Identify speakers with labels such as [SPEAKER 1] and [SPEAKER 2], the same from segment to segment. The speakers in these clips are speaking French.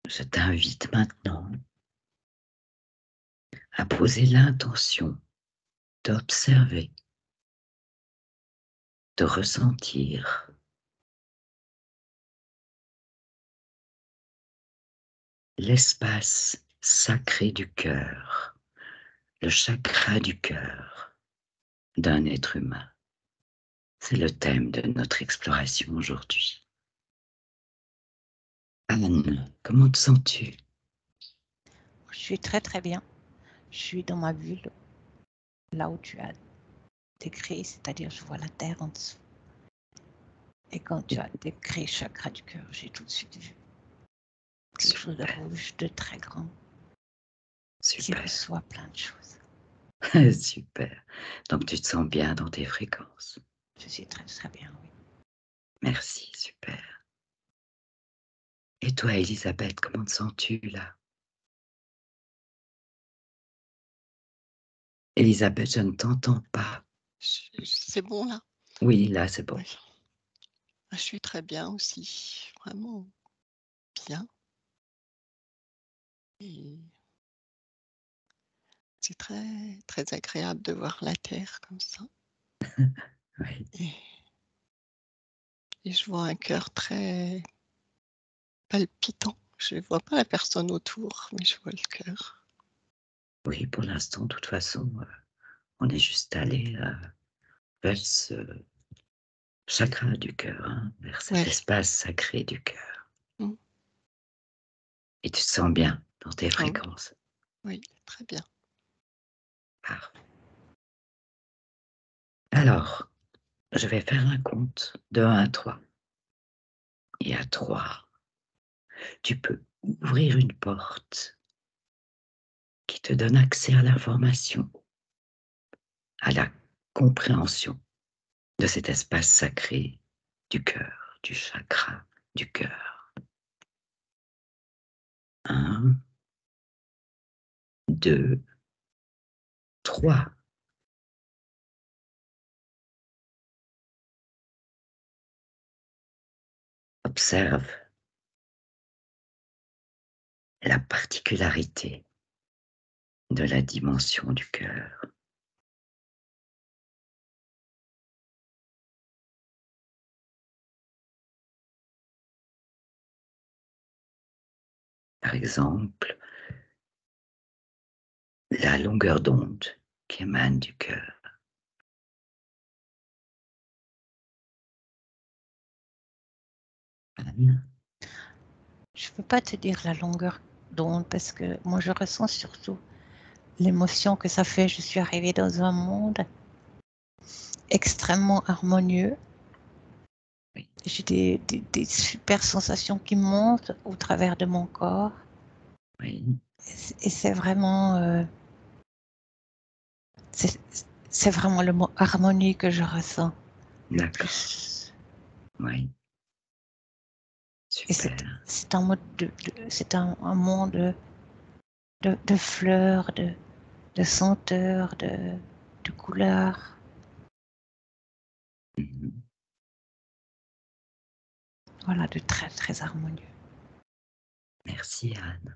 [SPEAKER 1] Je t'invite maintenant à poser l'intention d'observer, de ressentir l'espace sacré du cœur, le chakra du cœur d'un être humain. C'est le thème de notre exploration aujourd'hui. Anne, comment te sens-tu?
[SPEAKER 2] Je suis très très bien. Je suis dans ma bulle, là où tu as décrit, c'est-à-dire je vois la terre en dessous. Et quand tu as décrit chakra du cœur, j'ai tout de suite vu quelque chose de
[SPEAKER 1] Super,
[SPEAKER 2] rouge, de très grand, qui
[SPEAKER 1] super,
[SPEAKER 2] reçoit plein de choses.
[SPEAKER 1] super. Donc tu te sens bien dans tes fréquences.
[SPEAKER 2] Je suis très très bien, oui.
[SPEAKER 1] Merci, super. Et toi, Elisabeth, comment te sens-tu là? Elisabeth, je ne t'entends pas.
[SPEAKER 3] C'est bon là?
[SPEAKER 1] Oui, là, c'est bon.
[SPEAKER 3] Oui. Je suis très bien aussi, vraiment bien. Et c'est très, très agréable de voir la terre comme ça.
[SPEAKER 1] Oui,
[SPEAKER 3] Et je vois un cœur très palpitant. Je ne vois pas la personne autour, mais je vois le cœur.
[SPEAKER 1] oui, pour l'instant, de toute façon, on est juste allé vers ce chakra du cœur, hein, vers cet
[SPEAKER 3] Oui.
[SPEAKER 1] espace sacré du cœur.
[SPEAKER 3] Mm.
[SPEAKER 1] Et tu te sens bien dans tes
[SPEAKER 3] Ah oui,
[SPEAKER 1] fréquences.
[SPEAKER 3] oui, très bien.
[SPEAKER 1] Parfait. Alors, je vais faire un compte de 1 à 3. Et à 3, tu peux ouvrir une porte qui te donne accès à l'information, à la compréhension de cet espace sacré du cœur, du chakra du cœur. 1, 2, 3. Observe la particularité de la dimension du cœur. Par exemple, la longueur d'onde qui émane du cœur. Anne?
[SPEAKER 2] Je ne peux pas te dire la longueur d'onde parce que moi je ressens surtout l'émotion que ça fait. Je suis arrivée dans un monde extrêmement harmonieux.
[SPEAKER 1] Oui.
[SPEAKER 2] J'ai des super sensations qui montent au travers de mon corps.
[SPEAKER 1] Oui.
[SPEAKER 2] Et c'est vraiment, c'est vraiment le mot harmonie que je ressens le
[SPEAKER 1] D'accord.
[SPEAKER 2] plus.
[SPEAKER 1] Oui.
[SPEAKER 2] Et
[SPEAKER 1] Super.
[SPEAKER 2] c'est un mode c'est un monde de fleurs, de senteurs, de couleurs.
[SPEAKER 1] Mhm.
[SPEAKER 2] Voilà, de très très harmonieux.
[SPEAKER 1] Merci, Anne.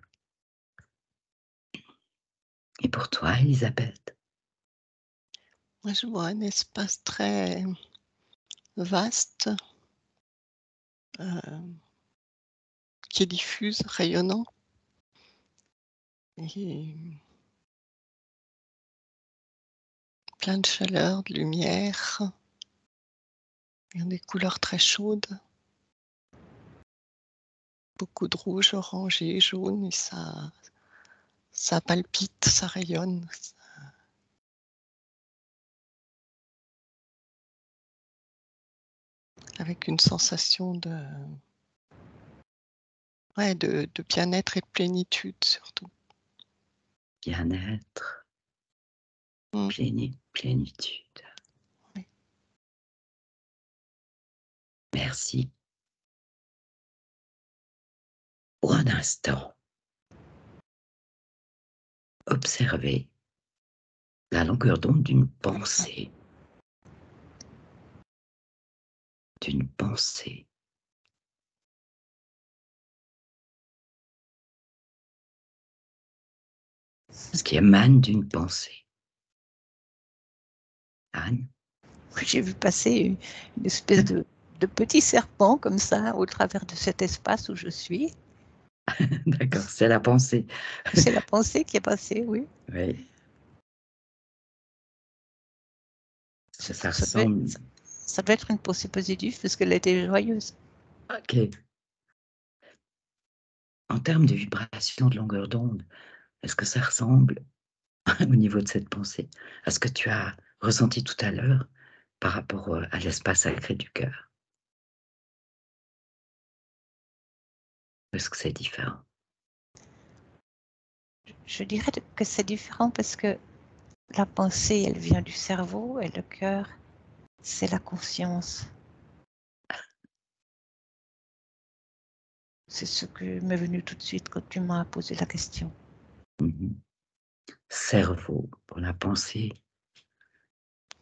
[SPEAKER 1] Et pour toi, Elisabeth?
[SPEAKER 3] Moi, je vois un espace très vaste, qui est diffuse, rayonnant. Et plein de chaleur, de lumière, et des couleurs très chaudes, beaucoup de rouge, orangé, jaune, et ça palpite, ça rayonne, avec une sensation ouais, de bien-être et de plénitude surtout.
[SPEAKER 1] Bien-être,
[SPEAKER 3] Mm.
[SPEAKER 1] plénitude.
[SPEAKER 3] Oui.
[SPEAKER 1] Merci. Pour un instant, observez la longueur d'onde d'une pensée. D'une pensée. ce qui émane d'une pensée. Anne?
[SPEAKER 2] J'ai vu passer une espèce de petit serpent comme ça au travers de cet espace où je suis.
[SPEAKER 1] D'accord, c'est la pensée.
[SPEAKER 2] C'est la pensée qui est passée, oui.
[SPEAKER 1] Oui. Ça
[SPEAKER 2] Ça devait,
[SPEAKER 1] ressemble.
[SPEAKER 2] ça devait être une pensée positive parce qu'elle était joyeuse.
[SPEAKER 1] Ok. En termes de vibration, de longueur d'onde, est-ce que ça ressemble au niveau de cette pensée à ce que tu as ressenti tout à l'heure par rapport à l'espace sacré du cœur? Est-ce que c'est différent?
[SPEAKER 2] Je dirais que c'est différent parce que la pensée, elle vient du cerveau et le cœur, c'est la conscience. C'est ce que m'est venu tout de suite quand tu m'as posé la question.
[SPEAKER 1] Mhm. Cerveau pour la pensée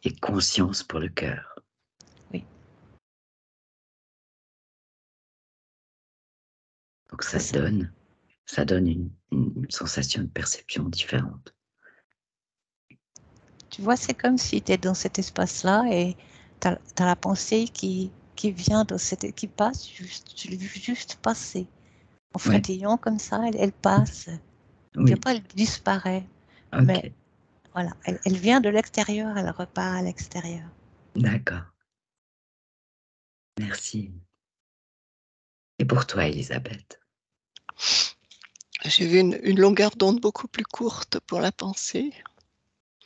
[SPEAKER 1] et conscience pour le cœur.
[SPEAKER 2] Oui.
[SPEAKER 1] Donc
[SPEAKER 2] C'est ça.
[SPEAKER 1] ça donne une sensation de perception différente.
[SPEAKER 2] Tu vois, c'est comme si tu es dans cet espace-là et tu as, la pensée qui vient, qui passe, tu l'as vu juste passer. En
[SPEAKER 1] Oui,
[SPEAKER 2] frétillant comme ça, elle passe. Tu vois
[SPEAKER 1] oui,
[SPEAKER 2] pas, elle disparaît. Mais
[SPEAKER 1] ok,
[SPEAKER 2] voilà, elle vient de l'extérieur, elle repart à l'extérieur.
[SPEAKER 1] d'accord, merci. Et pour toi, Elisabeth?
[SPEAKER 3] J'ai vu une longueur d'onde beaucoup plus courte pour la pensée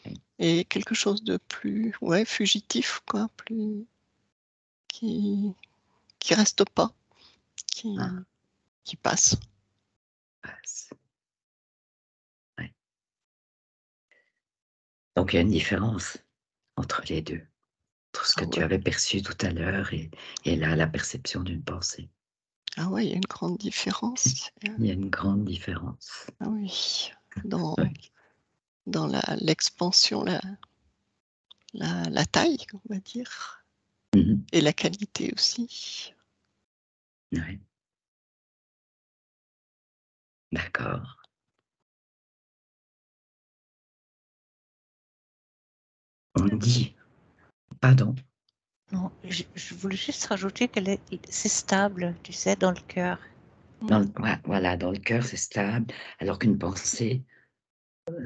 [SPEAKER 1] Oui.
[SPEAKER 3] et quelque chose de plus, ouais, fugitif, quoi, plus qui reste pas,
[SPEAKER 1] Ah,
[SPEAKER 3] qui passe.
[SPEAKER 1] passe. Ouais. Donc il y a une différence entre les deux, entre ce
[SPEAKER 3] Ah
[SPEAKER 1] que tu
[SPEAKER 3] ouais,
[SPEAKER 1] avais perçu tout à l'heure et là, la perception d'une pensée.
[SPEAKER 3] ah ouais, il y a une grande différence.
[SPEAKER 1] Il y a une grande différence.
[SPEAKER 3] Ah oui, dans,
[SPEAKER 1] Oui.
[SPEAKER 3] dans l'expansion, la taille, on va dire,
[SPEAKER 1] Mhm.
[SPEAKER 3] et la qualité aussi.
[SPEAKER 1] Ouais. D'accord. On dit, pardon,
[SPEAKER 2] Non, je voulais juste rajouter c'est stable, tu sais, dans le cœur.
[SPEAKER 1] voilà, dans le cœur, c'est stable, alors qu'une pensée,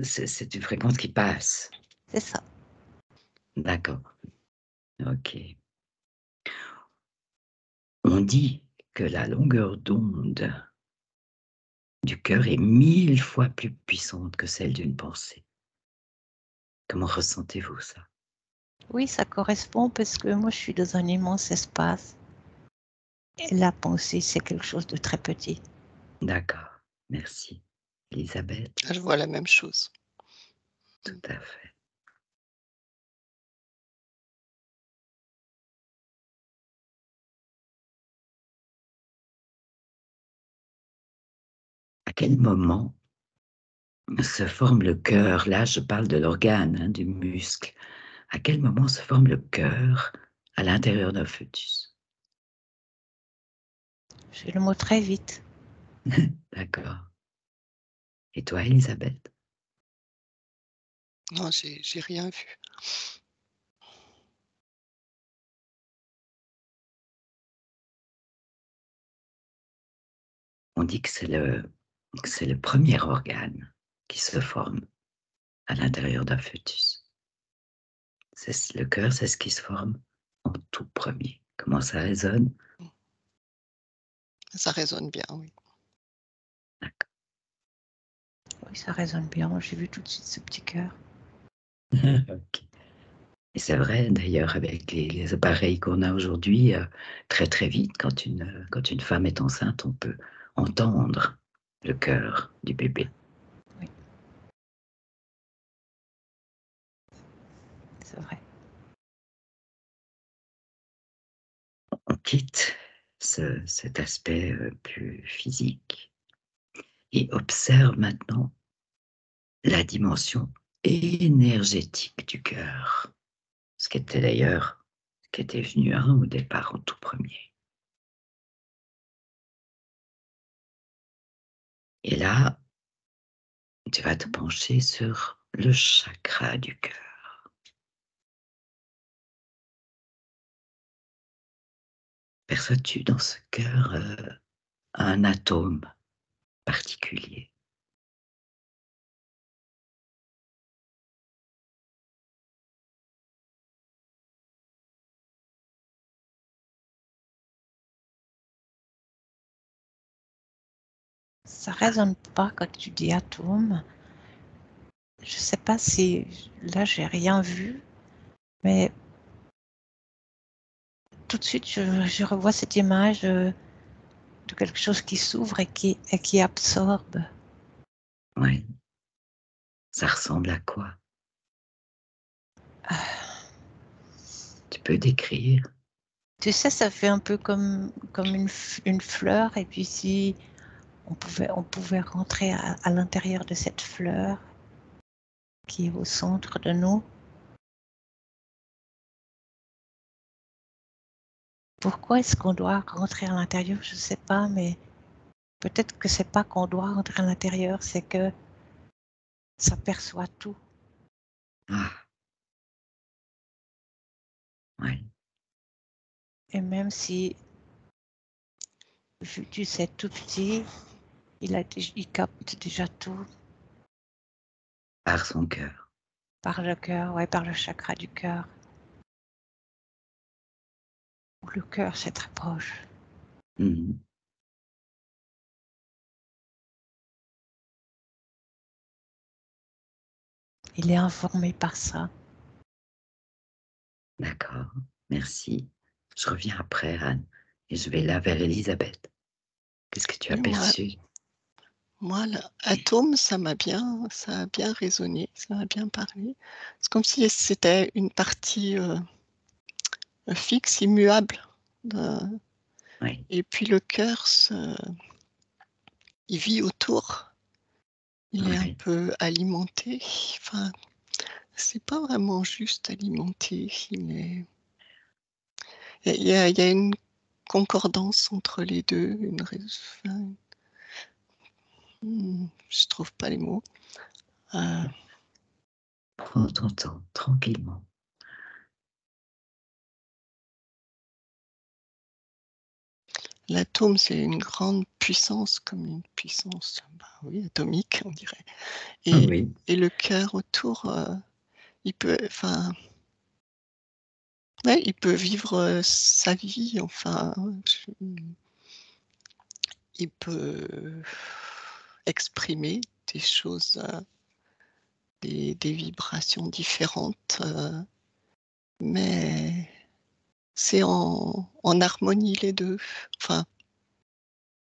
[SPEAKER 1] c'est une fréquence qui passe.
[SPEAKER 2] C'est ça.
[SPEAKER 1] D'accord. Ok. On dit que la longueur d'onde du cœur est 1000 fois plus puissante que celle d'une pensée. Comment ressentez-vous ça?
[SPEAKER 2] Oui, ça correspond parce que moi, je suis dans un immense espace. Et la pensée, c'est quelque chose de très petit.
[SPEAKER 1] D'accord. Merci. Elisabeth,
[SPEAKER 3] Ah, je vois la même chose.
[SPEAKER 1] tout à fait. À quel moment se forme le cœur? Là, je parle de l'organe, hein, du muscle. À quel moment se forme le cœur à l'intérieur d'un fœtus?
[SPEAKER 2] J'ai le mot très vite.
[SPEAKER 1] D'accord. Et toi, Elisabeth?
[SPEAKER 3] Non, j'ai rien vu.
[SPEAKER 1] On dit que c'est le premier organe qui se forme à l'intérieur d'un fœtus. Le cœur, c'est ce qui se forme en tout premier. Comment ça résonne?
[SPEAKER 3] Ça résonne bien, oui.
[SPEAKER 1] D'accord.
[SPEAKER 2] Oui, ça résonne bien. J'ai vu tout de suite ce petit cœur.
[SPEAKER 1] Ok. Et c'est vrai, d'ailleurs, avec les appareils qu'on a aujourd'hui, très très vite, quand une femme est enceinte, on peut entendre le cœur du bébé.
[SPEAKER 2] Oui, c'est vrai.
[SPEAKER 1] On quitte cet aspect plus physique et observe maintenant la dimension énergétique du cœur, ce qui était d'ailleurs, ce qui était venu au départ en tout premier. Et là, Tu vas te pencher sur le chakra du cœur. Perçois-tu dans ce cœur un atome particulier?
[SPEAKER 2] Ça résonne pas quand tu dis atome. Je sais pas si là j'ai rien vu, mais tout de suite je revois cette image de quelque chose qui s'ouvre et qui absorbe.
[SPEAKER 1] Oui. Ça ressemble à quoi? Tu peux décrire?
[SPEAKER 2] Tu sais, ça fait un peu comme une fleur, et puis si on pouvait rentrer à l'intérieur de cette fleur qui est au centre de nous. Pourquoi est-ce qu'on doit rentrer à l'intérieur? Je ne sais pas, mais peut-être que c'est pas qu'on doit rentrer à l'intérieur, c'est que ça perçoit tout.
[SPEAKER 1] Ah, oui.
[SPEAKER 2] Et même si vu tu sais tout petit, il capte déjà tout
[SPEAKER 1] Par son cœur.
[SPEAKER 2] par le cœur, ouais, par le chakra du cœur. Le cœur, c'est très proche.
[SPEAKER 1] Mhm.
[SPEAKER 2] Il est informé par ça.
[SPEAKER 1] D'accord, merci. Je reviens après, Anne, et je vais là vers Elisabeth. Qu'est-ce que tu as
[SPEAKER 3] Oui,
[SPEAKER 1] perçu?
[SPEAKER 3] moi l'atome, ça a bien résonné, ça m'a bien parlé. C'est comme si c'était une partie fixe, immuable.
[SPEAKER 1] Oui,
[SPEAKER 3] Et puis le cœur, il vit autour. Il est un
[SPEAKER 1] oui,
[SPEAKER 3] peu alimenté. Enfin, c'est pas vraiment juste alimenté. Il y a une concordance entre les deux. Enfin, je trouve pas les mots.
[SPEAKER 1] prends ton temps, tranquillement.
[SPEAKER 3] L'atome, c'est une grande puissance, comme une puissance, oui, atomique, on dirait. Et,
[SPEAKER 1] Oui,
[SPEAKER 3] et le cœur autour, il peut, enfin, ouais, il peut vivre sa vie. Enfin, il peut exprimer des choses, des vibrations différentes, mais c'est en harmonie les deux. Enfin,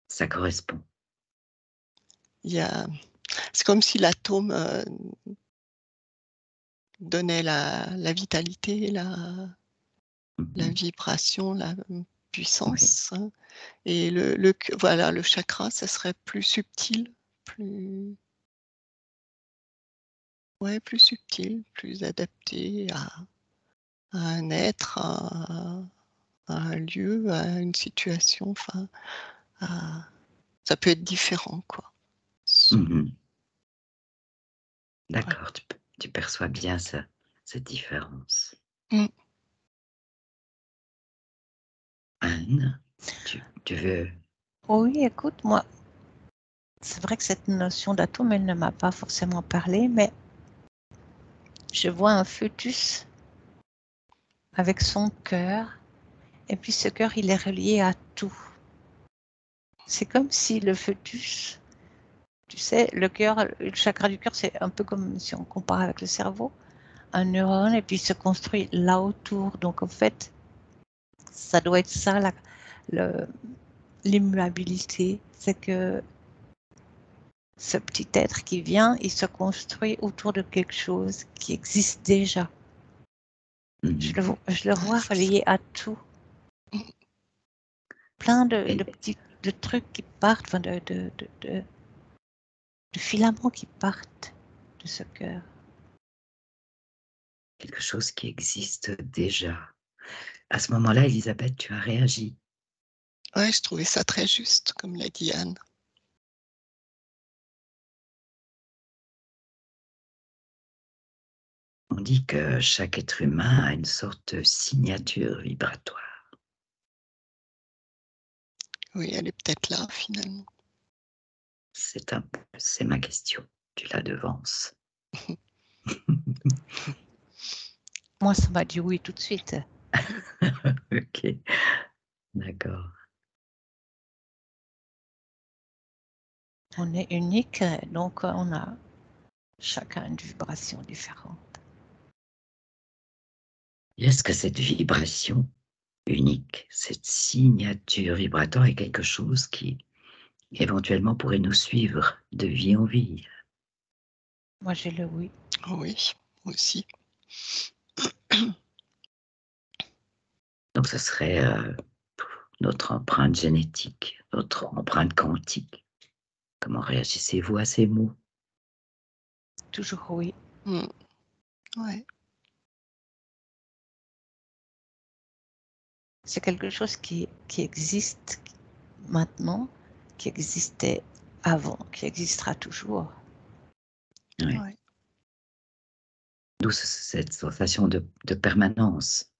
[SPEAKER 1] ça correspond.
[SPEAKER 3] il y a, c'est comme si l'atome donnait la vitalité, la
[SPEAKER 1] Mhm.
[SPEAKER 3] vibration, la
[SPEAKER 1] Oui,
[SPEAKER 3] puissance. Et voilà, le chakra, ça serait plus subtil, plus, ouais, plus subtil, plus adapté à un être, à un lieu, à une situation. Enfin, ça peut être différent, quoi.
[SPEAKER 1] mhm.
[SPEAKER 3] Voilà.
[SPEAKER 1] D'accord, tu perçois bien cette différence.
[SPEAKER 3] Mm.
[SPEAKER 1] Anne, tu veux...
[SPEAKER 2] Oui, écoute, moi, c'est vrai que cette notion d'atome, elle ne m'a pas forcément parlé, mais je vois un fœtus avec son cœur, et puis ce cœur, il est relié à tout. C'est comme si le fœtus, tu sais, le cœur, le chakra du cœur, c'est un peu comme si on compare avec le cerveau, un neurone, et puis il se construit là autour. Donc en fait, ça doit être ça, l'immuabilité. C'est que ce petit être qui vient, il se construit autour de quelque chose qui existe déjà.
[SPEAKER 1] Mhm.
[SPEAKER 2] Je le
[SPEAKER 3] Ouais,
[SPEAKER 2] vois
[SPEAKER 3] c'est ça.
[SPEAKER 2] relié à tout. Plein de
[SPEAKER 1] Et
[SPEAKER 2] petits de trucs qui partent, enfin de filaments qui partent de ce cœur.
[SPEAKER 1] quelque chose qui existe déjà. À ce moment-là, Elisabeth, tu as réagi.
[SPEAKER 3] Ouais, je trouvais ça très juste, comme l'a dit Anne.
[SPEAKER 1] On dit que chaque être humain a une sorte de signature vibratoire.
[SPEAKER 3] Oui, elle est peut-être là finalement.
[SPEAKER 1] C'est ma question. Tu la devances.
[SPEAKER 2] Moi, ça m'a dit oui tout de suite.
[SPEAKER 1] Ok, d'accord.
[SPEAKER 2] On est unique, donc on a chacun une vibration différente.
[SPEAKER 1] Est-ce que cette vibration unique, cette signature vibratoire est quelque chose qui éventuellement pourrait nous suivre de vie en vie?
[SPEAKER 2] Moi, j'ai le oui.
[SPEAKER 3] Oui, aussi.
[SPEAKER 1] Donc ce serait notre empreinte génétique, notre empreinte quantique. Comment réagissez-vous à ces mots?
[SPEAKER 2] Toujours oui.
[SPEAKER 3] Ouais.
[SPEAKER 2] C'est quelque chose qui existe maintenant, qui existait avant, qui existera toujours.
[SPEAKER 1] Oui.
[SPEAKER 3] Ouais.
[SPEAKER 1] D'où cette sensation de permanence.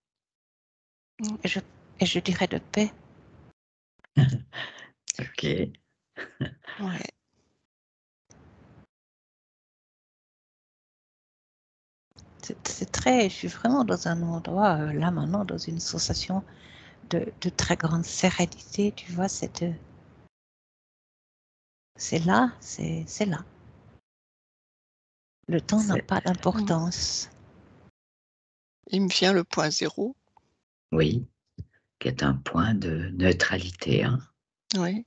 [SPEAKER 2] Et je dirais de paix.
[SPEAKER 1] Ok.
[SPEAKER 3] Ouais.
[SPEAKER 2] C'est très, je suis vraiment dans un endroit, là maintenant, dans une sensation de très grande sérénité, tu vois, c'est là, c'est là. Le temps n'a
[SPEAKER 1] C'est-
[SPEAKER 2] pas d'importance.
[SPEAKER 3] Il me vient le point zéro.
[SPEAKER 1] Oui, qui est un point de neutralité. Hein.
[SPEAKER 3] Oui.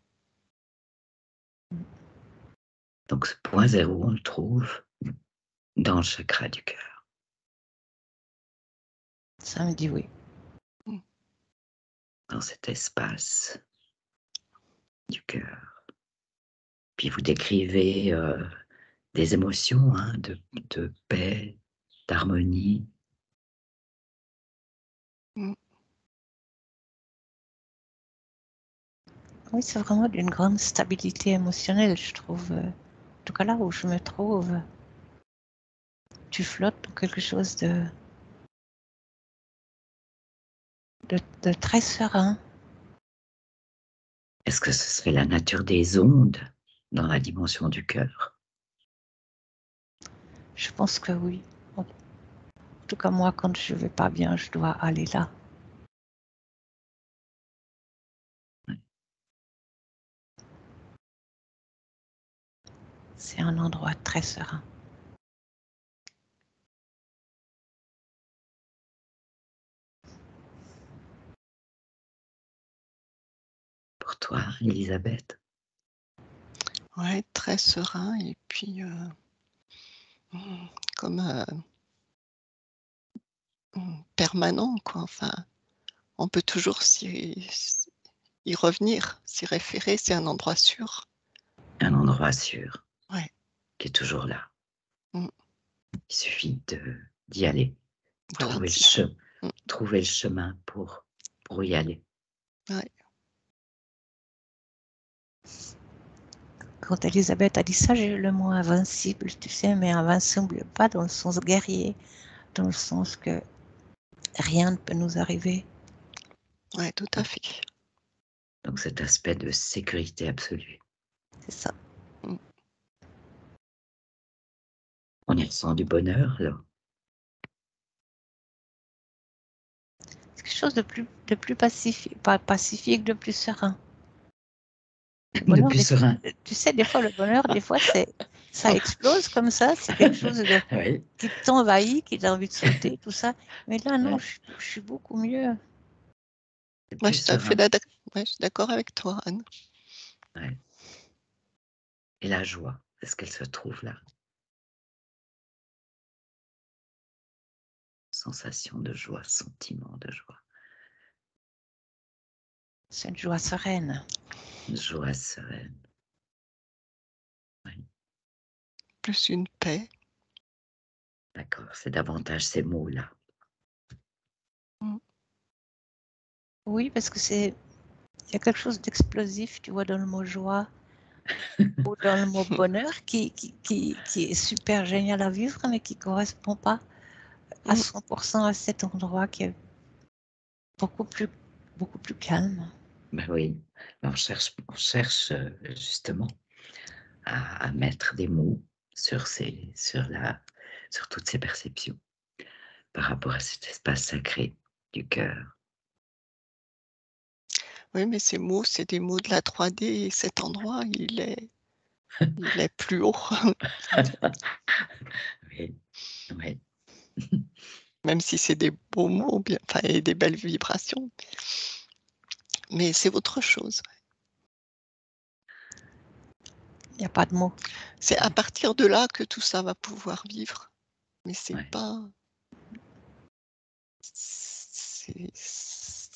[SPEAKER 1] Donc ce point zéro, on le trouve dans le chakra du cœur.
[SPEAKER 2] Ça me dit oui.
[SPEAKER 1] Dans cet espace du cœur. Puis vous décrivez des émotions hein, de paix, d'harmonie.
[SPEAKER 2] Oui, c'est vraiment d'une grande stabilité émotionnelle, je trouve. En tout cas, là où je me trouve, tu flottes dans quelque chose de très serein.
[SPEAKER 1] Est-ce que ce serait la nature des ondes dans la dimension du cœur?
[SPEAKER 2] Je pense que oui. En tout cas, moi, quand je vais pas bien, je dois aller là. C'est un endroit très serein.
[SPEAKER 1] Pour toi, Elisabeth?
[SPEAKER 3] Ouais, très serein et puis comme permanent, quoi. Enfin, on peut toujours y revenir, s'y référer, c'est un endroit sûr.
[SPEAKER 1] Un endroit sûr,
[SPEAKER 3] Ouais.
[SPEAKER 1] qui est toujours là.
[SPEAKER 3] Mm.
[SPEAKER 1] Il suffit d'y aller,
[SPEAKER 3] Voilà,
[SPEAKER 1] trouver
[SPEAKER 3] c'est ça.
[SPEAKER 1] trouver le chemin pour y aller.
[SPEAKER 3] Ouais.
[SPEAKER 2] Quand Elisabeth a dit ça, j'ai eu le mot invincible, tu sais, mais invincible, pas dans le sens guerrier, dans le sens que rien ne peut nous arriver.
[SPEAKER 3] Ouais, tout à fait.
[SPEAKER 1] Donc cet aspect de sécurité absolue.
[SPEAKER 2] C'est ça.
[SPEAKER 1] On y ressent du bonheur, là.
[SPEAKER 2] C'est quelque chose de plus pacifique, pas pacifique, de plus serein. Le
[SPEAKER 1] De
[SPEAKER 2] bonheur,
[SPEAKER 1] plus serein.
[SPEAKER 2] tu sais, des fois, le bonheur, des fois, ça explose comme ça, c'est quelque chose
[SPEAKER 1] Oui.
[SPEAKER 2] qui t'envahit, qui t'a envie de sauter, tout ça. Mais là, non,
[SPEAKER 1] Ouais.
[SPEAKER 2] je suis beaucoup mieux.
[SPEAKER 1] C'est
[SPEAKER 3] Moi,
[SPEAKER 1] plus
[SPEAKER 3] je suis
[SPEAKER 1] serein.
[SPEAKER 3] je suis d'accord avec toi, Anne.
[SPEAKER 1] Ouais. Et la joie, est-ce qu'elle se trouve là? Sensation de joie, sentiment de joie.
[SPEAKER 2] C'est une joie sereine.
[SPEAKER 1] Joie sereine. Oui.
[SPEAKER 3] Plus une paix.
[SPEAKER 1] D'accord, c'est davantage ces mots-là.
[SPEAKER 2] Oui, parce que il y a quelque chose d'explosif, tu vois, dans le mot joie ou dans le mot bonheur qui est super génial à vivre, mais qui ne correspond pas à 100% à cet endroit qui est beaucoup plus calme.
[SPEAKER 1] Ben oui, on cherche justement à mettre des mots sur toutes ces perceptions par rapport à cet espace sacré du cœur.
[SPEAKER 3] Oui, mais ces mots, c'est des mots de la 3D et cet endroit, il est plus haut.
[SPEAKER 1] Oui, oui.
[SPEAKER 3] Même si c'est des beaux mots, bien, enfin, et des belles vibrations. Mais c'est autre chose.
[SPEAKER 2] Il n'y a pas de mots.
[SPEAKER 3] C'est à partir de là que tout ça va pouvoir vivre. Mais c'est
[SPEAKER 1] Ouais.
[SPEAKER 3] pas.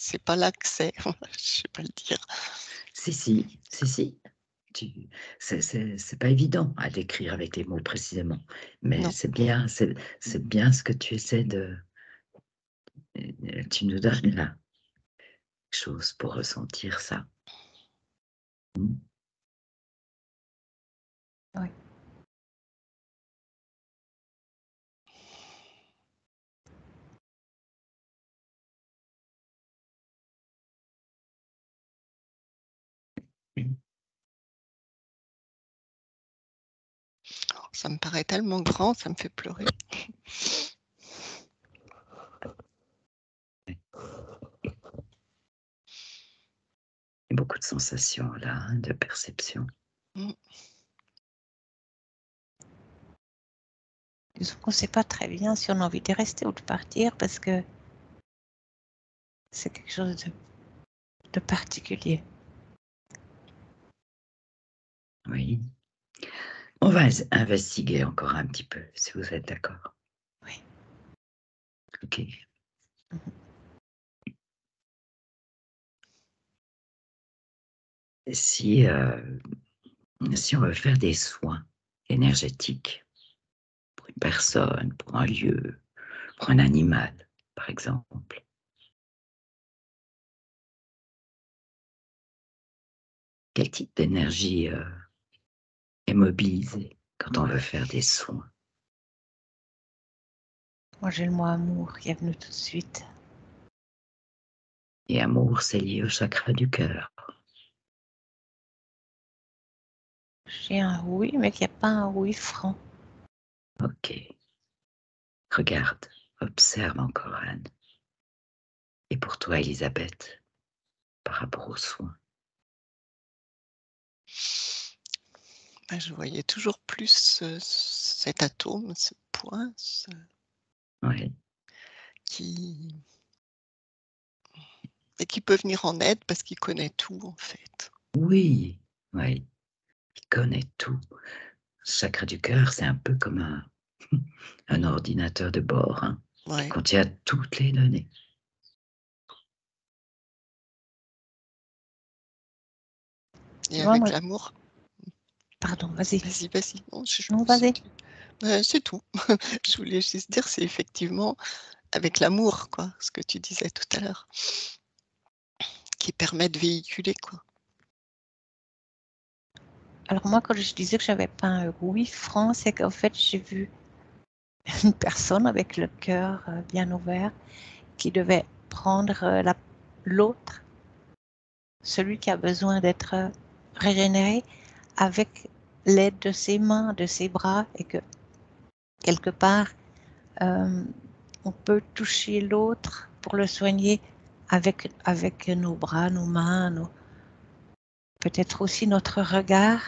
[SPEAKER 3] C'est pas l'accès, je sais pas le dire.
[SPEAKER 1] Si. C'est pas évident à décrire avec les mots précisément, mais
[SPEAKER 3] Non.
[SPEAKER 1] c'est bien ce que tu essaies de. Tu nous donnes là chose pour ressentir ça.
[SPEAKER 2] Oui.
[SPEAKER 3] Ça me paraît tellement grand, ça me fait pleurer.
[SPEAKER 1] Beaucoup de sensations là, hein, de perception.
[SPEAKER 2] Disons qu'on ne sait pas très bien si on a envie de rester ou de partir parce que c'est quelque chose de particulier.
[SPEAKER 1] Oui. On va investiguer encore un petit peu, si vous êtes d'accord.
[SPEAKER 2] Oui.
[SPEAKER 1] Ok. Si on veut faire des soins énergétiques pour une personne, pour un lieu, pour un animal, par exemple, quel type d'énergie est mobilisée quand on veut faire des soins?
[SPEAKER 2] Moi, j'ai le mot amour qui est venu tout de suite.
[SPEAKER 1] Et amour, c'est lié au chakra du cœur.
[SPEAKER 2] J'ai un oui, mais qui n'est pas un oui franc.
[SPEAKER 1] Ok. Regarde, observe encore Anne. Et pour toi, Elisabeth, par rapport aux soins?
[SPEAKER 3] Ben, je voyais toujours plus cet atome, ce point,
[SPEAKER 1] Oui.
[SPEAKER 3] et qui peut venir en aide parce qu'il connaît tout en fait.
[SPEAKER 1] Oui, oui. Il connaît tout. Le chakra du cœur, c'est un peu comme un ordinateur de bord, hein, qui
[SPEAKER 3] Ouais.
[SPEAKER 1] contient toutes les données.
[SPEAKER 3] Et
[SPEAKER 2] vois,
[SPEAKER 3] avec
[SPEAKER 2] moi...
[SPEAKER 3] l'amour.
[SPEAKER 2] Pardon, vas-y.
[SPEAKER 3] Vas-y.
[SPEAKER 2] Non, vas-y.
[SPEAKER 3] C'est tout. Je voulais juste dire, c'est effectivement avec l'amour, quoi, ce que tu disais tout à l'heure, qui permet de véhiculer, quoi.
[SPEAKER 2] Alors moi, quand je disais que j'avais pas un oui franc, c'est qu'en fait, j'ai vu une personne avec le cœur bien ouvert qui devait prendre l'autre, celui qui a besoin d'être régénéré, avec l'aide de ses mains, de ses bras, et que quelque part, on peut toucher l'autre pour le soigner avec nos bras, nos mains, peut-être aussi notre regard.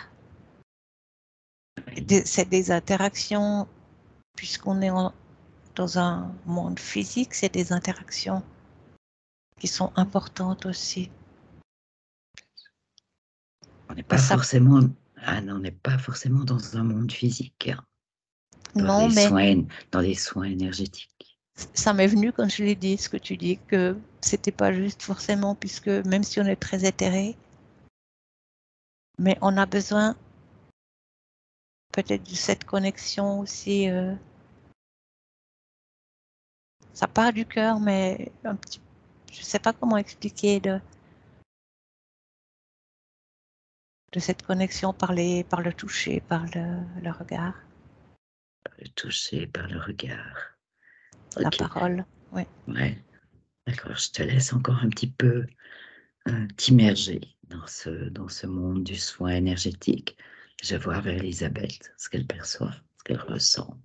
[SPEAKER 2] C'est des interactions, puisqu'on est dans un monde physique, c'est des interactions qui sont importantes aussi.
[SPEAKER 1] On n'est pas forcément, Anne, on n'est pas forcément dans un monde physique, hein,
[SPEAKER 2] Non, mais
[SPEAKER 1] dans des soins énergétiques.
[SPEAKER 2] ça m'est venu quand je l'ai dit, ce que tu dis, que c'était pas juste forcément, puisque même si on est très éthéré, mais on a besoin peut-être de cette connexion aussi. Ça part du cœur, mais un petit, je sais pas comment expliquer de cette connexion par le toucher, par le regard.
[SPEAKER 1] Par le toucher, par le regard.
[SPEAKER 2] la
[SPEAKER 1] Ok.
[SPEAKER 2] parole. Oui.
[SPEAKER 1] Ouais. D'accord. Je te laisse encore un petit peu t'immerger dans ce monde du soin énergétique. Je vois vers Elisabeth ce qu'elle perçoit, ce qu'elle ressent.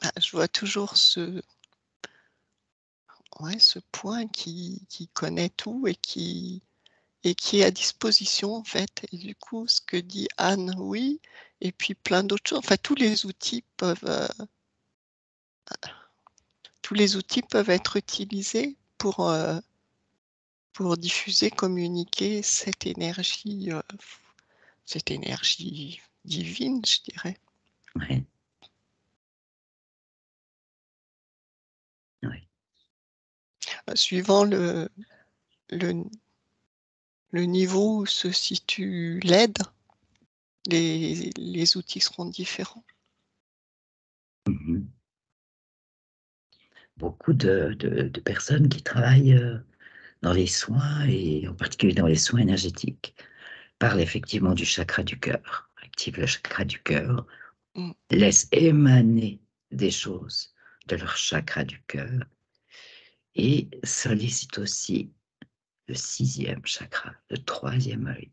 [SPEAKER 3] Ah, je vois toujours ce point qui connaît tout et qui est à disposition en fait. Et du coup, ce que dit Anne, oui, et puis plein d'autres choses. Enfin, tous les outils peuvent être utilisés pour diffuser, communiquer cette énergie divine, je dirais.
[SPEAKER 1] Ouais. Ouais.
[SPEAKER 3] Suivant le niveau où se situe l'aide, les outils seront différents.
[SPEAKER 1] Mhm. Beaucoup de personnes qui travaillent dans les soins, et en particulier dans les soins énergétiques, parlent effectivement du chakra du cœur, activent le chakra du cœur,
[SPEAKER 3] Mm.
[SPEAKER 1] laissent émaner des choses de leur chakra du cœur et sollicitent aussi le 6e chakra, le 3e œil.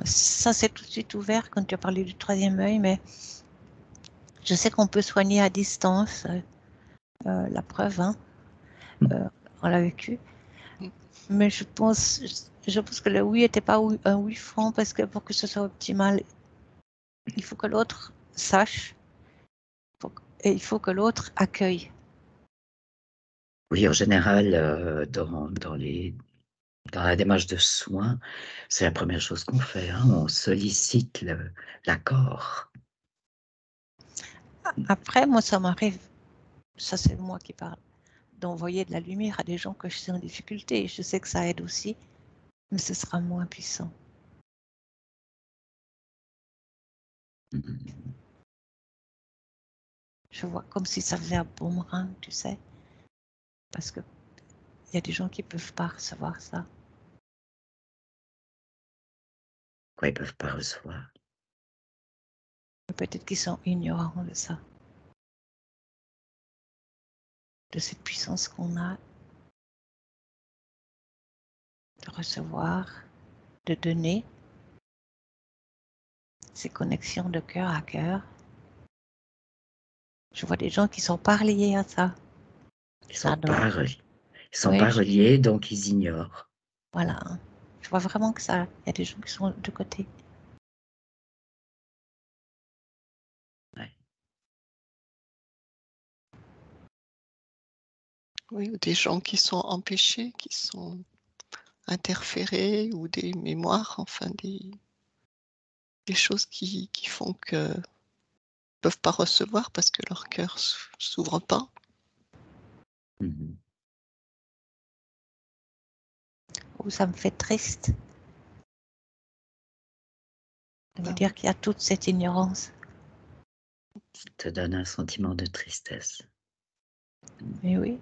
[SPEAKER 2] Ça s'est tout de suite ouvert quand tu as parlé du 3e œil, mais je sais qu'on peut soigner à distance. La preuve, hein, on l'a vécu.
[SPEAKER 3] Mm.
[SPEAKER 2] Mais je pense que le oui n'était pas un oui franc parce que pour que ce soit optimal, il faut que l'autre sache et il faut que l'autre accueille.
[SPEAKER 1] Oui, en général, dans la démarche de soins, c'est la première chose qu'on fait. Hein, on sollicite l'accord.
[SPEAKER 2] Après, moi, ça m'arrive, ça c'est moi qui parle, d'envoyer de la lumière à des gens que je sais en difficulté. Je sais que ça aide aussi, mais ce sera moins puissant. Je vois comme si ça faisait un boomerang, tu sais, parce que il y a des gens qui ne peuvent pas recevoir ça.
[SPEAKER 1] Quoi, ils ne peuvent pas recevoir.
[SPEAKER 2] Peut-être qu'ils sont ignorants de ça, de cette puissance qu'on a de recevoir, de donner, ces connexions de cœur à cœur. Je vois des gens qui ne sont pas reliés à ça.
[SPEAKER 1] Ils
[SPEAKER 2] Ça
[SPEAKER 1] sont
[SPEAKER 2] donne.
[SPEAKER 1] pas reliés. Ils sont
[SPEAKER 2] Oui,
[SPEAKER 1] pas reliés, donc ils ignorent.
[SPEAKER 2] voilà. Je vois vraiment que ça, il y a des gens qui sont de côté.
[SPEAKER 1] Ouais.
[SPEAKER 3] Oui, ou des gens qui sont empêchés, qui sont interférés, ou des mémoires, enfin des choses qui font que ne peuvent pas recevoir parce que leur cœur s'ouvre pas.
[SPEAKER 1] Mhm.
[SPEAKER 2] Ou ça me fait triste de me
[SPEAKER 3] Ah
[SPEAKER 2] dire
[SPEAKER 3] oui.
[SPEAKER 2] qu'il y a toute cette ignorance.
[SPEAKER 1] Ça te donne un sentiment de tristesse.
[SPEAKER 2] Mais oui,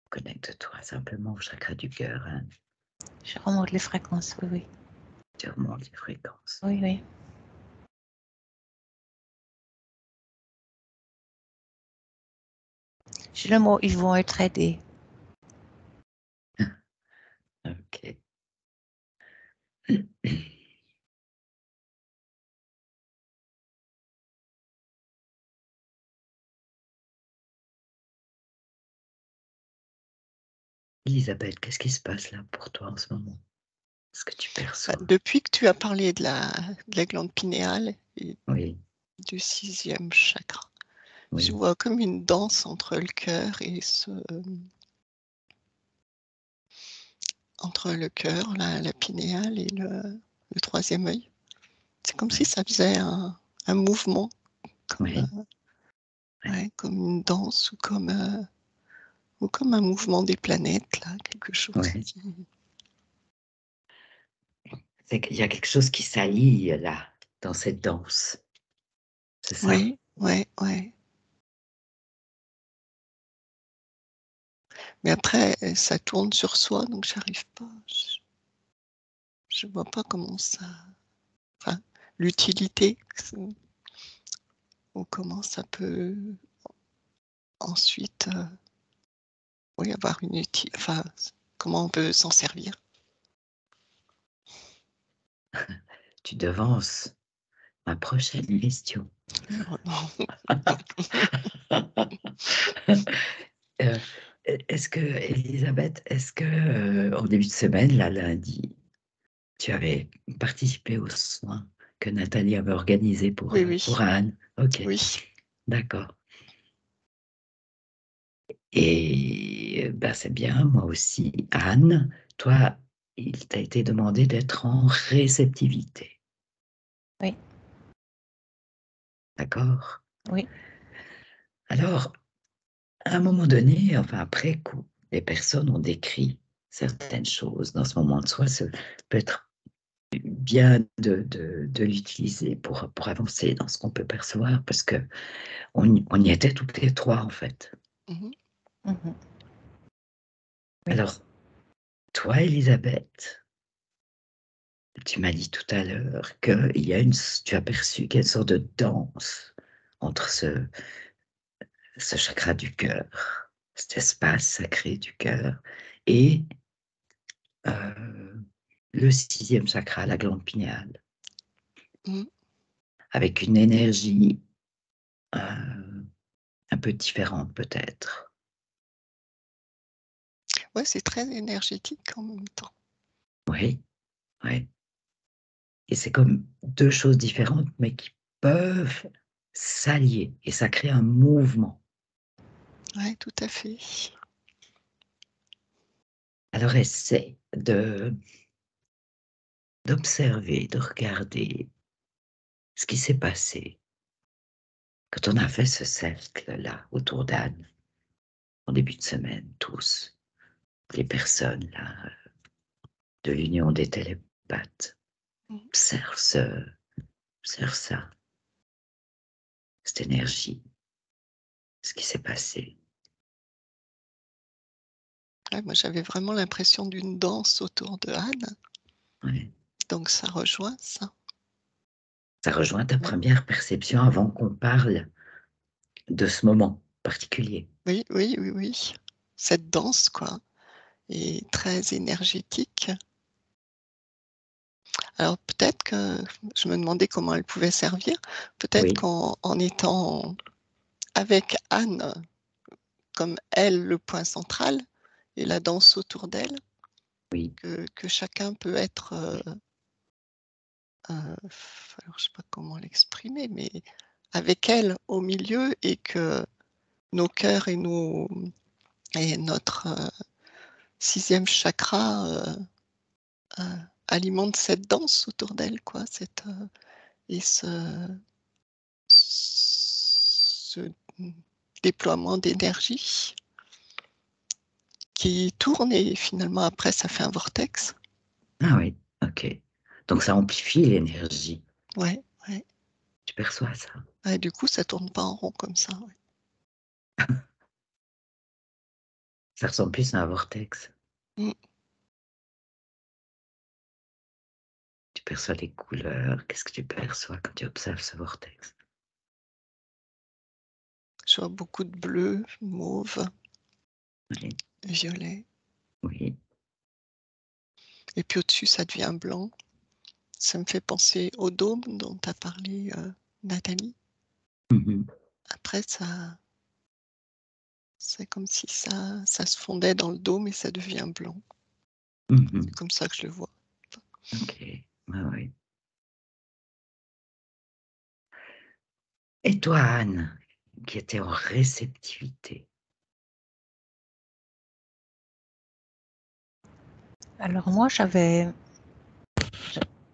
[SPEAKER 1] Connecte-toi simplement au chakra du cœur. Hein.
[SPEAKER 2] je remonte les fréquences, oui, oui.
[SPEAKER 1] Tu remontes les fréquences.
[SPEAKER 2] Oui, oui. J'ai le mot, ils vont être aidés.
[SPEAKER 1] Ok. Elisabeth, qu'est-ce qui se passe là pour toi en ce moment? Ce que tu perçois?
[SPEAKER 3] Depuis que tu as parlé de la glande pinéale et
[SPEAKER 1] Oui,
[SPEAKER 3] du 6e chakra, je
[SPEAKER 1] oui.
[SPEAKER 3] vois comme une danse entre le cœur et entre le cœur, la pinéale et le 3e œil. C'est comme si
[SPEAKER 1] Ouais,
[SPEAKER 3] ça faisait un mouvement, comme,
[SPEAKER 1] ouais, ouais,
[SPEAKER 3] comme une danse ou comme un mouvement des planètes, là, quelque chose
[SPEAKER 1] ouais.
[SPEAKER 3] qui...
[SPEAKER 1] C'est qu'il y a quelque chose qui s'allie là. dans cette danse. C'est ça?
[SPEAKER 3] Oui, oui, oui. Mais après, ça tourne sur soi, donc j'arrive pas. Je vois pas comment ça. Enfin, l'utilité, ou comment ça peut ensuite, oui, avoir une utilité. Enfin, comment on peut s'en servir.
[SPEAKER 1] Tu devances ma prochaine question.
[SPEAKER 3] Oh non.
[SPEAKER 1] Est-ce que, Elisabeth, est-ce que en début de semaine, là, lundi, tu avais participé aux soins que Nathalie avait organisés
[SPEAKER 3] Oui, oui,
[SPEAKER 1] pour Anne? Ok,
[SPEAKER 3] oui.
[SPEAKER 1] d'accord. Et ben, c'est bien, moi aussi. Anne, toi, il t'a été demandé d'être en réceptivité.
[SPEAKER 2] Oui.
[SPEAKER 1] D'accord?
[SPEAKER 2] Oui.
[SPEAKER 1] Alors, à un moment donné, enfin après coup, les personnes ont décrit certaines choses dans ce moment de soi. Ça peut être bien de l'utiliser pour avancer dans ce qu'on peut percevoir, parce que on y était toutes les trois, en fait.
[SPEAKER 3] Mhm.
[SPEAKER 2] Mhm. Oui.
[SPEAKER 1] Alors, toi, Elisabeth, tu m'as dit tout à l'heure que tu as perçu qu'il y a une sorte de danse entre ce chakra du cœur, cet espace sacré du cœur, et le 6e chakra, la glande pinéale,
[SPEAKER 3] Mhm.
[SPEAKER 1] avec une énergie un peu différente peut-être.
[SPEAKER 3] Ouais, c'est très énergétique en même temps.
[SPEAKER 1] Oui, oui. Et c'est comme deux choses différentes, mais qui peuvent s'allier, et ça crée un mouvement.
[SPEAKER 3] Oui, tout à fait.
[SPEAKER 1] Alors essaie d'observer, de regarder ce qui s'est passé quand on a fait ce cercle-là autour d'Anne, en début de semaine, tous, les personnes là, de l'Union des télépathes.
[SPEAKER 3] Mhm.
[SPEAKER 1] Observe ça, cette énergie, ce qui s'est passé.
[SPEAKER 3] Ouais, moi, j'avais vraiment l'impression d'une danse autour de Anne,
[SPEAKER 1] Ouais.
[SPEAKER 3] donc ça rejoint ça.
[SPEAKER 1] Ça rejoint ta
[SPEAKER 3] Ouais.
[SPEAKER 1] première perception avant qu'on parle de ce moment particulier.
[SPEAKER 3] Oui, oui, oui, oui. Cette danse, quoi, est très énergétique. Alors peut-être que je me demandais comment elle pouvait servir. Peut-être
[SPEAKER 1] Oui,
[SPEAKER 3] qu'en étant avec Anne comme elle le point central et la danse autour d'elle,
[SPEAKER 1] oui,
[SPEAKER 3] que chacun peut être, alors je sais pas comment l'exprimer, mais avec elle au milieu, et que nos cœurs et notre 6e chakra alimentent cette danse autour d'elle, quoi, et ce déploiement d'énergie qui tourne, et finalement après ça fait un vortex.
[SPEAKER 1] ah oui, ok. Donc ça amplifie l'énergie.
[SPEAKER 3] Ouais, ouais.
[SPEAKER 1] Tu perçois ça.
[SPEAKER 3] Ouais, du coup ça tourne pas en rond comme ça. Ouais.
[SPEAKER 1] Ça ressemble plus à un vortex.
[SPEAKER 3] Mm.
[SPEAKER 1] Tu perçois les couleurs. Qu'est-ce que tu perçois quand tu observes ce vortex?
[SPEAKER 3] Je vois beaucoup de bleu, mauve,
[SPEAKER 1] Oui,
[SPEAKER 3] violet,
[SPEAKER 1] oui.
[SPEAKER 3] et puis au-dessus ça devient blanc. Ça me fait penser au dôme dont a parlé Nathalie.
[SPEAKER 1] Mhm,
[SPEAKER 3] Après c'est comme si ça se fondait dans le dôme et ça devient blanc.
[SPEAKER 1] mhm.
[SPEAKER 3] C'est comme ça que je le vois.
[SPEAKER 1] Ok, ouais, ouais. Et toi, Anne, qui était en réceptivité?
[SPEAKER 2] Alors moi,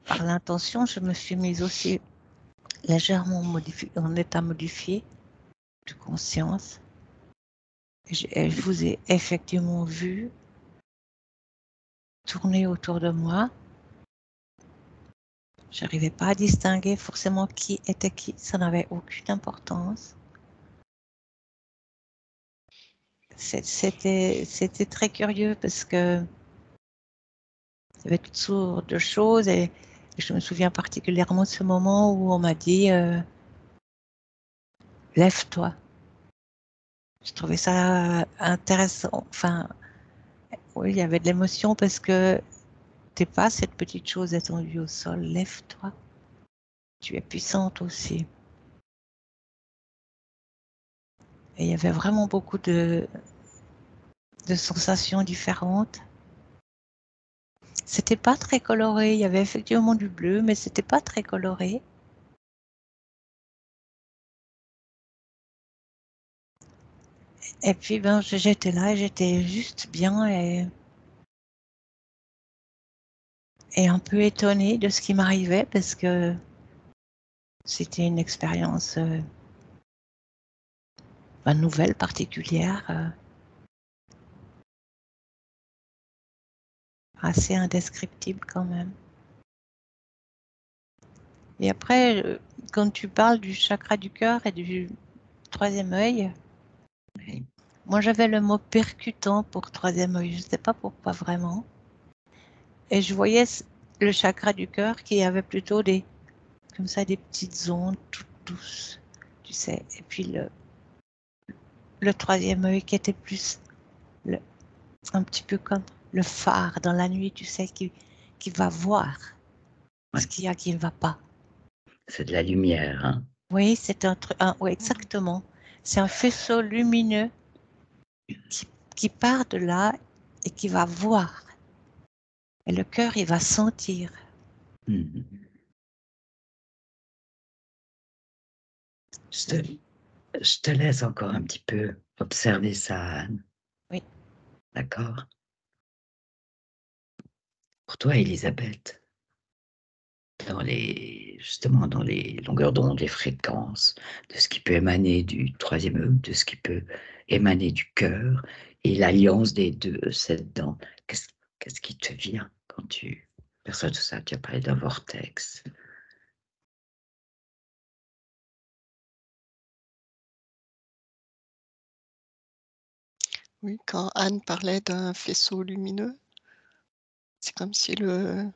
[SPEAKER 2] par l'intention, je me suis mise aussi légèrement en état modifié de conscience. Et je vous ai effectivement vu tourner autour de moi J'arrivais pas à distinguer forcément qui était qui. Ça n'avait aucune importance. C'était très curieux parce que il y avait toutes sortes de choses et je me souviens particulièrement de ce moment où on m'a dit lève-toi. Je trouvais ça intéressant. Enfin, oui, il y avait de l'émotion parce que t'es pas cette petite chose étendue au sol. Lève-toi. Tu es puissante aussi. Et il y avait vraiment beaucoup de sensations différentes. C'était pas très coloré. Il y avait effectivement du bleu, mais c'était pas très coloré. Et puis ben j'étais là, et j'étais juste bien et un peu étonnée de ce qui m'arrivait parce que c'était une expérience nouvelle, particulière, assez indescriptible quand même. Et après, quand tu parles du chakra du cœur et du troisième œil,
[SPEAKER 1] Oui.
[SPEAKER 2] moi j'avais le mot percutant pour troisième œil, je ne sais pas pourquoi vraiment. Et je voyais le chakra du cœur qui avait plutôt comme ça, des petites ondes toutes douces, tu sais. Et puis le troisième œil qui était plus le, un petit peu comme le phare dans la nuit, tu sais, qui va voir
[SPEAKER 1] Ouais.
[SPEAKER 2] ce qu'il y a qui ne va pas.
[SPEAKER 1] C'est de la lumière, hein.
[SPEAKER 2] Oui, c'est un truc, oui, exactement. C'est un faisceau lumineux qui part de là et qui va voir. Et le cœur, il va sentir.
[SPEAKER 1] Mhm. Je te laisse encore un petit peu observer ça, Anne.
[SPEAKER 2] Oui.
[SPEAKER 1] D'accord? Pour toi, Elisabeth, justement dans les longueurs d'onde, les fréquences, de ce qui peut émaner du troisième œil, de ce qui peut émaner du cœur, et l'alliance des deux, c'est dans qu'est-ce qui te vient quand tu perçois tout ça? Tu as parlé d'un vortex.
[SPEAKER 3] Oui, quand Anne parlait d'un faisceau lumineux, c'est comme si le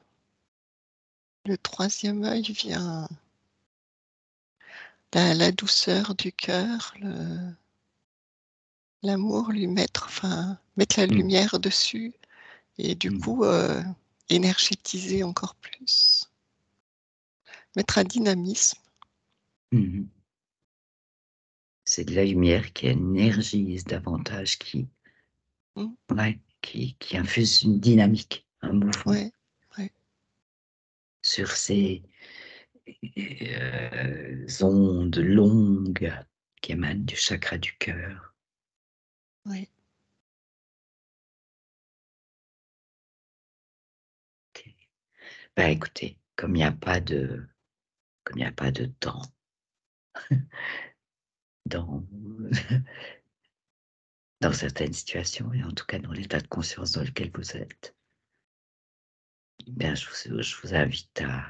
[SPEAKER 3] troisième œil vient, la douceur du cœur, l'amour, lui mettre la lumière dessus et du coup énergétiser encore plus, mettre un dynamisme.
[SPEAKER 1] Mhm. C'est de la lumière qui énergise davantage, qui infuse une dynamique, un mouvement
[SPEAKER 3] Ouais, ouais.
[SPEAKER 1] sur ces ondes longues qui émanent du chakra du cœur.
[SPEAKER 3] Ouais.
[SPEAKER 1] Okay. Ben, écoutez, comme il n'y a pas de temps dans, dans certaines situations, et en tout cas dans l'état de conscience dans lequel vous êtes, ben, je vous invite à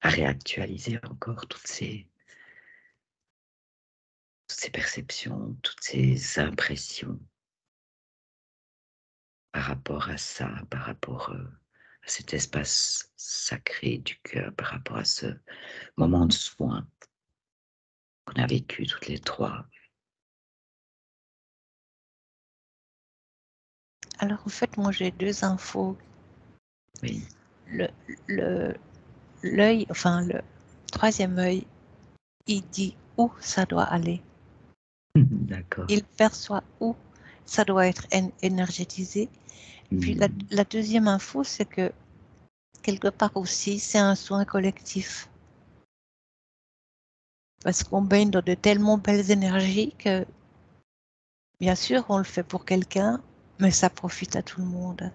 [SPEAKER 1] réactualiser encore toutes ces perceptions, toutes ces impressions par rapport à ça, par rapport à cet espace sacré du cœur, par rapport à ce moment de soin qu'on a vécu toutes les trois.
[SPEAKER 2] Alors, en fait, moi, j'ai deux infos.
[SPEAKER 1] Oui.
[SPEAKER 2] Le, le, l'œil, enfin, le troisième œil, il dit où ça doit aller.
[SPEAKER 1] D'accord.
[SPEAKER 2] Il perçoit où ça doit être énergétisé. Puis la deuxième info, c'est que quelque part aussi, c'est un soin collectif. Parce qu'on baigne dans de tellement belles énergies que, bien sûr, on le fait pour quelqu'un, mais ça profite à tout le monde.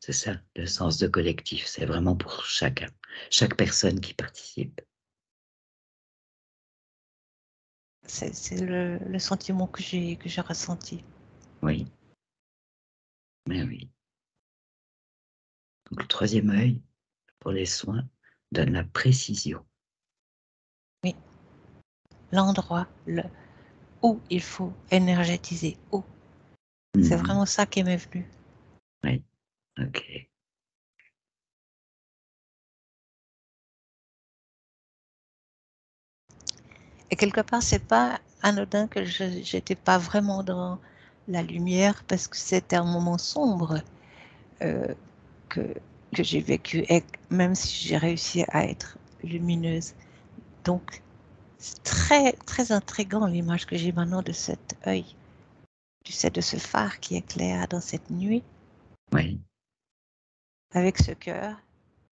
[SPEAKER 1] C'est ça, le sens de collectif, c'est vraiment pour chacun, chaque personne qui participe.
[SPEAKER 2] C'est le sentiment que j'ai ressenti.
[SPEAKER 1] Oui, mais oui. Donc le troisième œil, pour les soins donne la précision.
[SPEAKER 2] Oui. L'endroit, où il faut énergétiser, où. C'est vraiment ça qui m'est venu.
[SPEAKER 1] Oui, ok.
[SPEAKER 2] Et quelque part, c'est pas anodin que je n'étais pas vraiment dans la lumière parce que c'était un moment sombre que j'ai vécu, et même si j'ai réussi à être lumineuse. Donc, c'est très, très intriguant l'image que j'ai maintenant de cet œil, tu sais, de ce phare qui éclaire dans cette nuit,
[SPEAKER 1] Oui,
[SPEAKER 2] avec ce cœur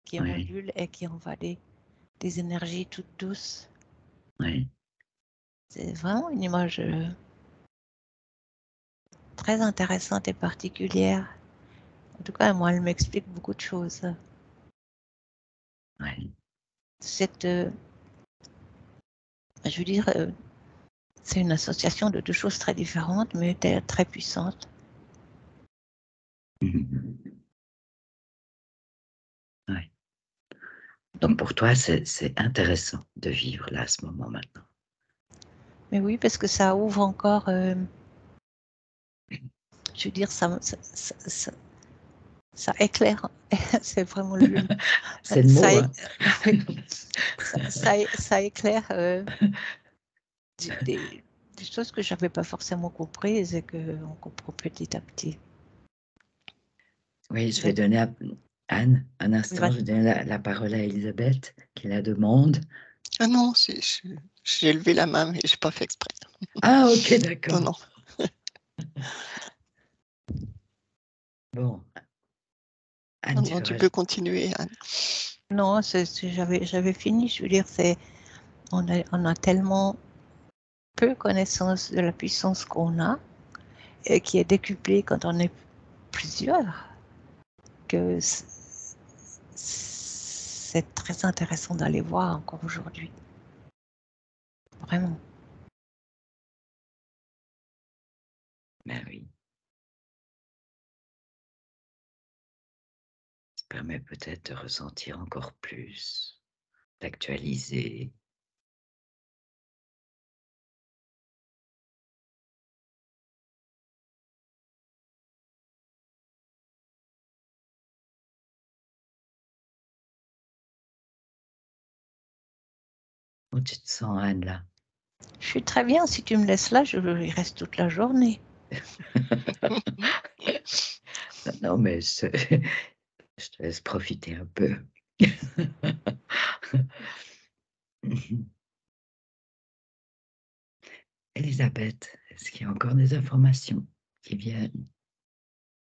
[SPEAKER 2] qui
[SPEAKER 1] oui,
[SPEAKER 2] ondule et qui envoie des énergies toutes douces.
[SPEAKER 1] oui.
[SPEAKER 2] C'est vraiment une image très intéressante et particulière. En tout cas, moi, elle m'explique beaucoup de choses.
[SPEAKER 1] Oui.
[SPEAKER 2] Cette, je veux dire, c'est une association de deux choses très différentes, mais très puissantes.
[SPEAKER 1] Oui. Donc pour toi, c'est intéressant de vivre là à ce moment maintenant.
[SPEAKER 2] Mais oui, parce que ça ouvre encore, je veux dire, ça éclaire. C'est vraiment
[SPEAKER 1] C'est le mot, hein.
[SPEAKER 2] Oui, ça éclaire des choses que je n'avais pas forcément comprises et qu'on comprend petit à petit.
[SPEAKER 1] Oui, je vais donner à Anne un
[SPEAKER 2] Oui,
[SPEAKER 1] instant, je vais donner la parole à Elisabeth qui la demande.
[SPEAKER 3] Ah non, j'ai levé la main, mais je n'ai pas fait exprès.
[SPEAKER 1] Ah, ok,
[SPEAKER 3] Non,
[SPEAKER 1] d'accord.
[SPEAKER 3] non.
[SPEAKER 1] Bon. Anne,
[SPEAKER 3] Non,
[SPEAKER 1] tu
[SPEAKER 3] non,
[SPEAKER 1] veux
[SPEAKER 3] tu peux continuer, Anne.
[SPEAKER 2] non, j'avais fini. Je veux dire, on a tellement peu connaissance de la puissance qu'on a et qui est décuplée quand on est plusieurs, que c'est très intéressant d'aller voir encore aujourd'hui. Vraiment.
[SPEAKER 1] Ben oui. Ça permet peut-être de ressentir encore plus, d'actualiser. Où tu te sens, Anne, là?
[SPEAKER 2] Je suis très bien. Si tu me laisses là, je y reste toute la journée.
[SPEAKER 1] Non, mais je te laisse profiter un peu. Elisabeth, est-ce qu'il y a encore des informations qui viennent?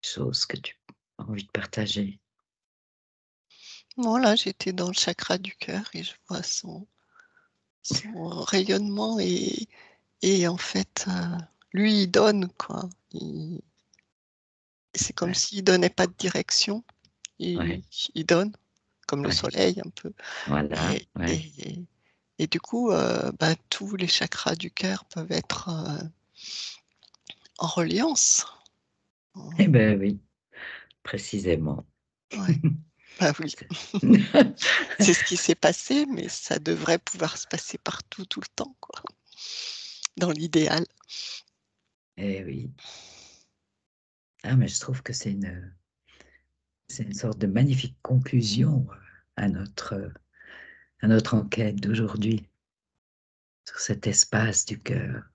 [SPEAKER 1] Choses que tu as envie de partager?
[SPEAKER 3] Bon, là, j'étais dans le chakra du cœur et je vois son rayonnement et en fait, lui, il donne, quoi. C'est comme
[SPEAKER 1] Ouais,
[SPEAKER 3] s'il donnait pas de direction.
[SPEAKER 1] ouais,
[SPEAKER 3] Il donne, comme le
[SPEAKER 1] ouais.
[SPEAKER 3] soleil un peu.
[SPEAKER 1] Voilà,
[SPEAKER 3] Et,
[SPEAKER 1] ouais.
[SPEAKER 3] et, et du coup, tous les chakras du cœur peuvent être en reliance.
[SPEAKER 1] Eh ben oui, précisément.
[SPEAKER 3] Ouais. Bah oui, c'est ce qui s'est passé, mais ça devrait pouvoir se passer partout, tout le temps, quoi. Dans l'idéal.
[SPEAKER 1] Eh oui. Ah, mais je trouve que c'est une sorte de magnifique conclusion à notre enquête d'aujourd'hui sur cet espace du cœur.